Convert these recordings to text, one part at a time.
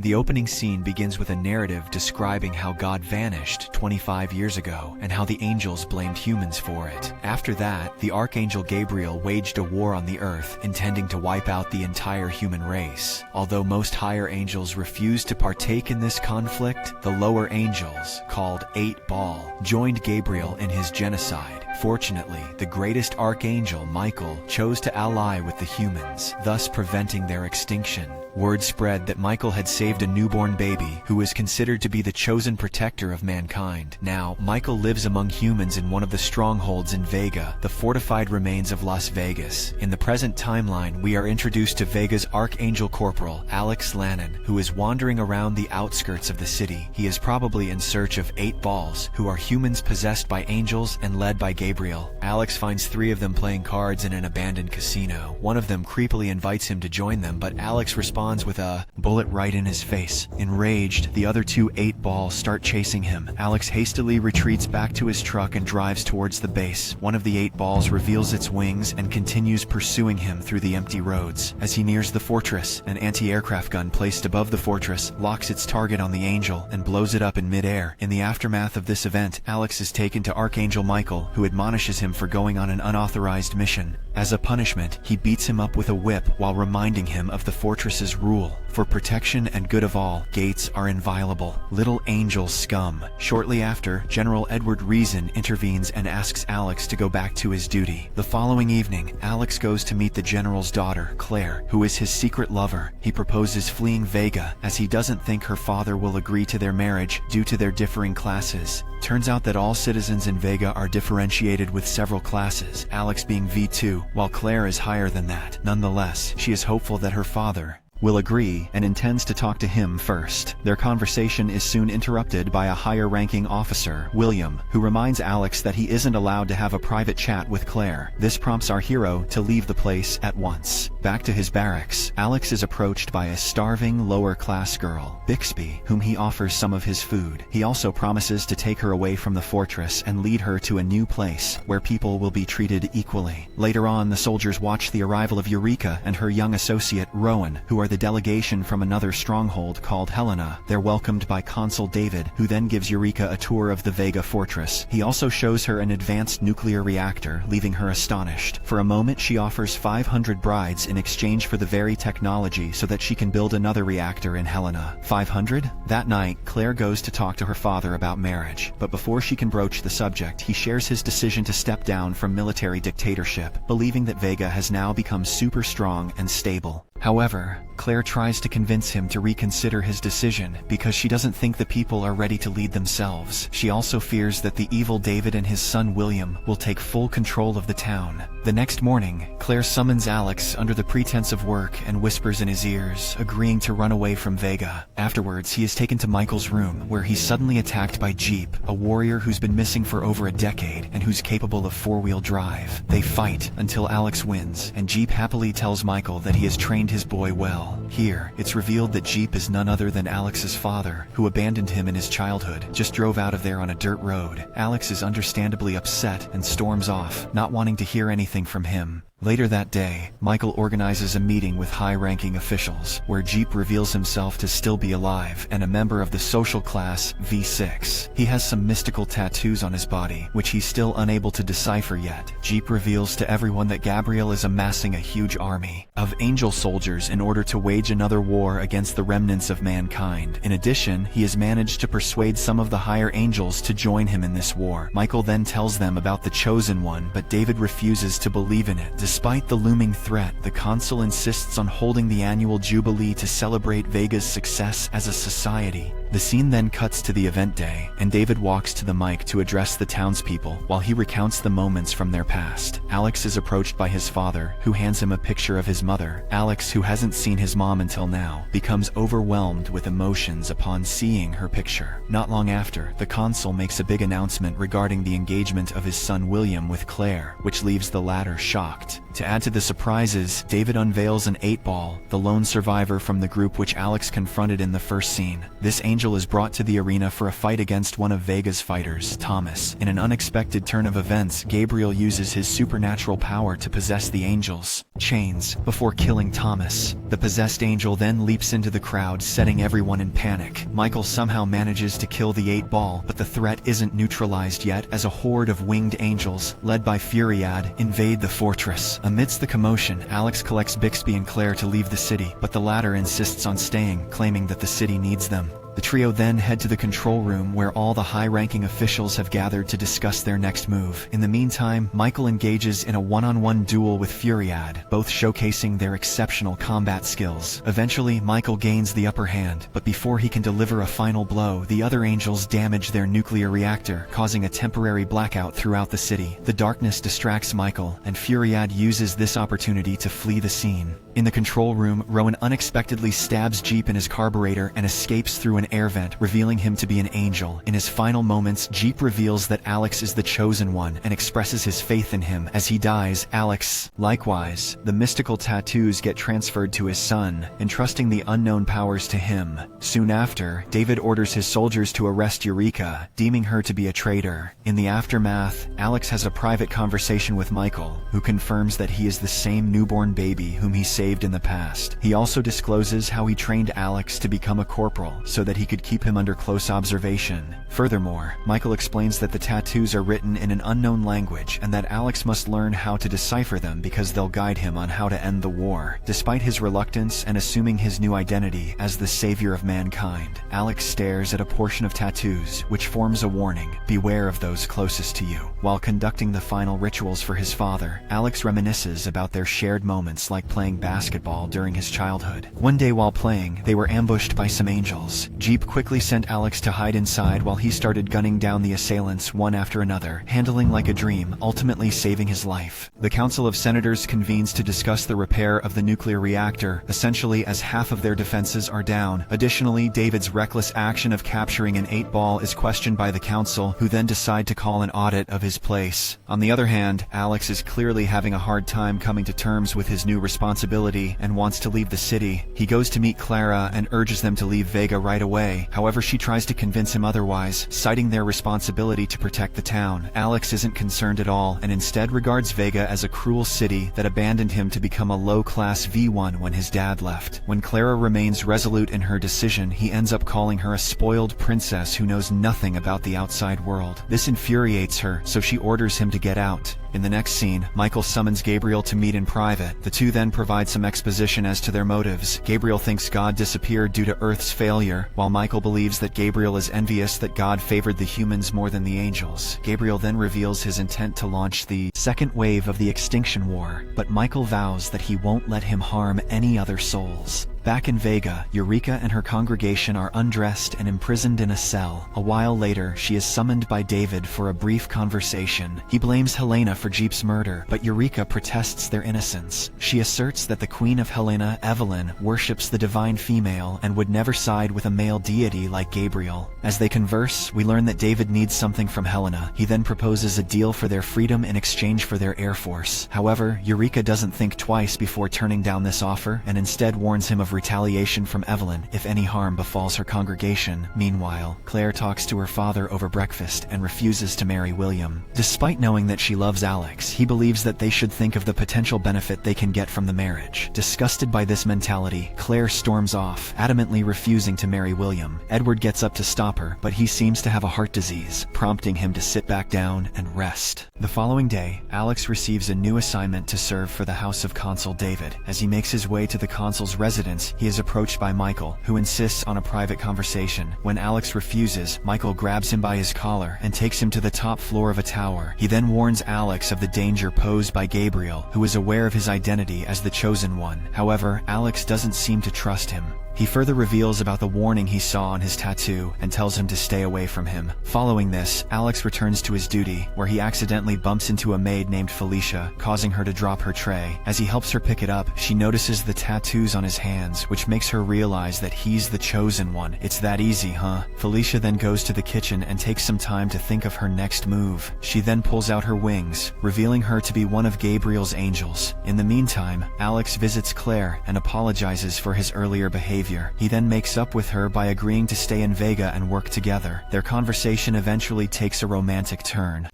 The opening scene begins with a narrative describing how God vanished 25 years ago and how the angels blamed humans for it. After that, the Archangel Gabriel waged a war on the earth, intending to wipe out the entire human race. Although most higher angels refused to partake in this conflict, the lower angels, called 8-Ball, joined Gabriel in his genocide. Fortunately, the greatest archangel, Michael, chose to ally with the humans, thus preventing their extinction. Word spread that Michael had saved a newborn baby who was considered to be the chosen protector of mankind. Now, Michael lives among humans in one of the strongholds in Vega, the fortified remains of Las Vegas. In the present timeline, we are introduced to Vega's Archangel Corporal, Alex Lannon, who is wandering around the outskirts of the city. He is probably in search of 8-Balls, who are humans possessed by angels and led by Gabriel. Alex finds 3 of them playing cards in an abandoned casino. One of them creepily invites him to join them, but Alex responds with a bullet right in his face. Enraged, the other 2 8-Balls start chasing him. Alex hastily retreats back to his truck and drives towards the base. One of the 8-Balls reveals its wings and continues pursuing him through the empty roads. As he nears the fortress, an anti-aircraft gun placed above the fortress locks its target on the angel and blows it up in midair. In the aftermath of this event, Alex is taken to Archangel Michael, who admonishes him for going on an unauthorized mission. As a punishment, he beats him up with a whip while reminding him of the fortress's rule. For protection and good of all, gates are inviolable. Little angel scum. Shortly after, General Edward Reason intervenes and asks Alex to go back to his duty. The following evening, Alex goes to meet the general's daughter, Claire, who is his secret lover. He proposes fleeing Vega, as he doesn't think her father will agree to their marriage due to their differing classes. Turns out that all citizens in Vega are differentiated with several classes, Alex being V2, while Claire is higher than that. Nonetheless, she is hopeful that her father will agree and intends to talk to him first. Their conversation is soon interrupted by a higher-ranking officer, William, who reminds Alex that he isn't allowed to have a private chat with Claire. This prompts our hero to leave the place at once. Back to his barracks, Alex is approached by a starving, lower-class girl, Bixby, whom he offers some of his food. He also promises to take her away from the fortress and lead her to a new place where people will be treated equally. Later on, the soldiers watch the arrival of Eureka and her young associate, Rowan, who are the delegation from another stronghold called Helena. They're welcomed by Consul David, who then gives Eureka a tour of the Vega fortress. He also shows her an advanced nuclear reactor, leaving her astonished. For a moment, she offers 500 brides in exchange for the very technology so that she can build another reactor in Helena. 500? That night, Claire goes to talk to her father about marriage, but before she can broach the subject, he shares his decision to step down from military dictatorship, believing that Vega has now become super strong and stable. However, Claire tries to convince him to reconsider his decision because she doesn't think the people are ready to lead themselves. She also fears that the evil David and his son William will take full control of the town. The next morning, Claire summons Alex under the pretense of work and whispers in his ears, agreeing to run away from Vega. Afterwards, he is taken to Michael's room, where he's suddenly attacked by Jeep, a warrior who's been missing for over a decade and who's capable of 4-wheel drive. They fight until Alex wins, and Jeep happily tells Michael that he has trained his boy well. Here, it's revealed that Jeep is none other than Alex's father, who abandoned him in his childhood, just drove out of there on a dirt road. Alex is understandably upset and storms off, not wanting to hear anything from him. Later that day, Michael organizes a meeting with high-ranking officials, where Jeep reveals himself to still be alive and a member of the social class V6. He has some mystical tattoos on his body, which he's still unable to decipher yet. Jeep reveals to everyone that Gabriel is amassing a huge army of angel soldiers in order to wage another war against the remnants of mankind. In addition, he has managed to persuade some of the higher angels to join him in this war. Michael then tells them about the Chosen One, but David refuses to believe in it. Despite the looming threat, the consul insists on holding the annual Jubilee to celebrate Vega's success as a society. The scene then cuts to the event day, and David walks to the mic to address the townspeople while he recounts the moments from their past. Alex is approached by his father, who hands him a picture of his mother. Alex, who hasn't seen his mom until now, becomes overwhelmed with emotions upon seeing her picture. Not long after, the consul makes a big announcement regarding the engagement of his son William with Claire, which leaves the latter shocked. To add to the surprises, David unveils an 8-Ball, the lone survivor from the group which Alex confronted in the first scene. This angel angel is brought to the arena for a fight against one of Vega's fighters, Thomas. In an unexpected turn of events, Gabriel uses his supernatural power to possess the angel's chains before killing Thomas. The possessed angel then leaps into the crowd, setting everyone in panic. Michael somehow manages to kill the 8-ball, but the threat isn't neutralized yet as a horde of winged angels, led by Furiad, invade the fortress. Amidst the commotion, Alex collects Bixby and Claire to leave the city, but the latter insists on staying, claiming that the city needs them. The trio then head to the control room where all the high-ranking officials have gathered to discuss their next move. In the meantime, Michael engages in a one-on-one duel with Furiad, both showcasing their exceptional combat skills. Eventually, Michael gains the upper hand, but before he can deliver a final blow, the other angels damage their nuclear reactor, causing a temporary blackout throughout the city. The darkness distracts Michael, and Furiad uses this opportunity to flee the scene. In the control room, Rowan unexpectedly stabs Jeep in his carburetor and escapes through an air vent, revealing him to be an angel. In his final moments, Jeep reveals that Alex is the chosen one and expresses his faith in him. As he dies, Alex, likewise, the mystical tattoos get transferred to his son, entrusting the unknown powers to him. Soon after, David orders his soldiers to arrest Eureka, deeming her to be a traitor. In the aftermath, Alex has a private conversation with Michael, who confirms that he is the same newborn baby whom he saved in the past. He also discloses how he trained Alex to become a corporal so that he could keep him under close observation. Furthermore, Michael explains that the tattoos are written in an unknown language and that Alex must learn how to decipher them because they'll guide him on how to end the war. Despite his reluctance and assuming his new identity as the savior of mankind, Alex stares at a portion of tattoos which forms a warning: beware of those closest to you. While conducting the final rituals for his father, Alex reminisces about their shared moments like playing basketball during his childhood. One day while playing, they were ambushed by some angels. Jeep quickly sent Alex to hide inside while he started gunning down the assailants one after another, handling like a dream, ultimately saving his life. The Council of Senators convenes to discuss the repair of the nuclear reactor, essentially as half of their defenses are down. Additionally, David's reckless action of capturing an 8-ball is questioned by the council, who then decide to call an audit of his place. On the other hand, Alex is clearly having a hard time coming to terms with his new responsibility and wants to leave the city. He goes to meet Clara and urges them to leave Vega right away. However, she tries to convince him otherwise, citing their responsibility to protect the town. Alex isn't concerned at all and instead regards Vega as a cruel city that abandoned him to become a low-class V1 when his dad left. When Clara remains resolute in her decision, he ends up calling her a spoiled princess who knows nothing about the outside world. This infuriates her, so she orders him to get out. In the next scene, Michael summons Gabriel to meet in private. The two then provide some exposition as to their motives. Gabriel thinks God disappeared due to Earth's failure, while Michael believes that Gabriel is envious that God favored the humans more than the angels. Gabriel then reveals his intent to launch the second wave of the Extinction War, but Michael vows that he won't let him harm any other souls. Back in Vega, Eureka and her congregation are undressed and imprisoned in a cell. A while later, she is summoned by David for a brief conversation. He blames Helena for Jeep's murder, but Eureka protests their innocence. She asserts that the Queen of Helena, Evelyn, worships the divine female and would never side with a male deity like Gabriel. As they converse, we learn that David needs something from Helena. He then proposes a deal for their freedom in exchange for their air force. However, Eureka doesn't think twice before turning down this offer and instead warns him of retaliation from Evelyn if any harm befalls her congregation. Meanwhile, Claire talks to her father over breakfast and refuses to marry William. Despite knowing that she loves Alex, he believes that they should think of the potential benefit they can get from the marriage. Disgusted by this mentality, Claire storms off, adamantly refusing to marry William. Edward gets up to stop her, but he seems to have a heart disease, prompting him to sit back down and rest. The following day, Alex receives a new assignment to serve for the House of Consul David. As he makes his way to the consul's residence, he is approached by Michael, who insists on a private conversation. When Alex refuses, Michael grabs him by his collar and takes him to the top floor of a tower. He then warns Alex of the danger posed by Gabriel, who is aware of his identity as the Chosen One. However, Alex doesn't seem to trust him. He further reveals about the warning he saw on his tattoo and tells him to stay away from him. Following this, Alex returns to his duty, where he accidentally bumps into a maid named Felicia, causing her to drop her tray. As he helps her pick it up, she notices the tattoos on his hands, which makes her realize that he's the Chosen One. It's that easy, huh? Felicia then goes to the kitchen and takes some time to think of her next move. She then pulls out her wings, revealing her to be one of Gabriel's angels. In the meantime, Alex visits Claire and apologizes for his earlier behavior. behavior. He then makes up with her by agreeing to stay in Vega and work together. Their conversation eventually takes a romantic turn,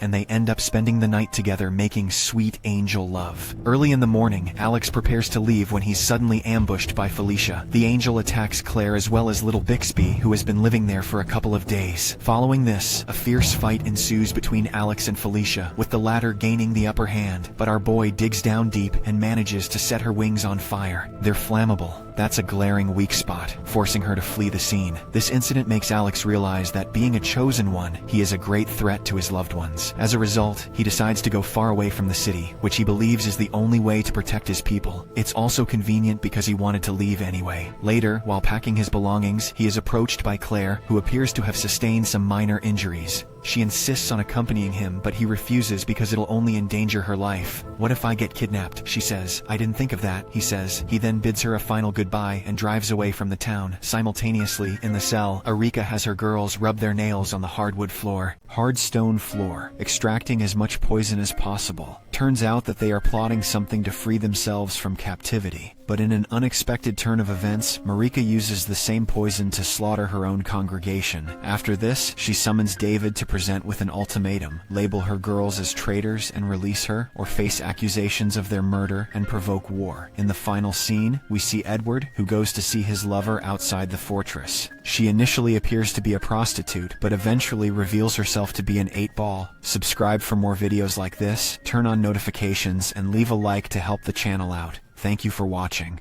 and they end up spending the night together making sweet angel love. Early in the morning, Alex prepares to leave when he's suddenly ambushed by Felicia. The angel attacks Claire as well as little Bixby, who has been living there for a couple of days. Following this, a fierce fight ensues between Alex and Felicia, with the latter gaining the upper hand, but our boy digs down deep and manages to set her wings on fire. They're flammable. That's a glaring weak spot, forcing her to flee the scene. This incident makes Alex realize that being a chosen one, he is a great threat to his loved ones. As a result, he decides to go far away from the city, which he believes is the only way to protect his people. It's also convenient because he wanted to leave anyway. Later, while packing his belongings, he is approached by Claire, who appears to have sustained some minor injuries. She insists on accompanying him, but he refuses because it'll only endanger her life. "What if I get kidnapped?" she says. "I didn't think of that," he says. He then bids her a final goodbye and drives away from the town. Simultaneously, in the cell, Erika has her girls rub their nails on the hard stone floor, extracting as much poison as possible. Turns out that they are plotting something to free themselves from captivity. But in an unexpected turn of events, Marika uses the same poison to slaughter her own congregation. After this, she summons David to present with an ultimatum: label her girls as traitors and release her, or face accusations of their murder and provoke war. In the final scene, we see Edward, who goes to see his lover outside the fortress. She initially appears to be a prostitute, but eventually reveals herself to be an 8-ball. Subscribe for more videos like this, turn on notifications, and leave a like to help the channel out. Thank you for watching.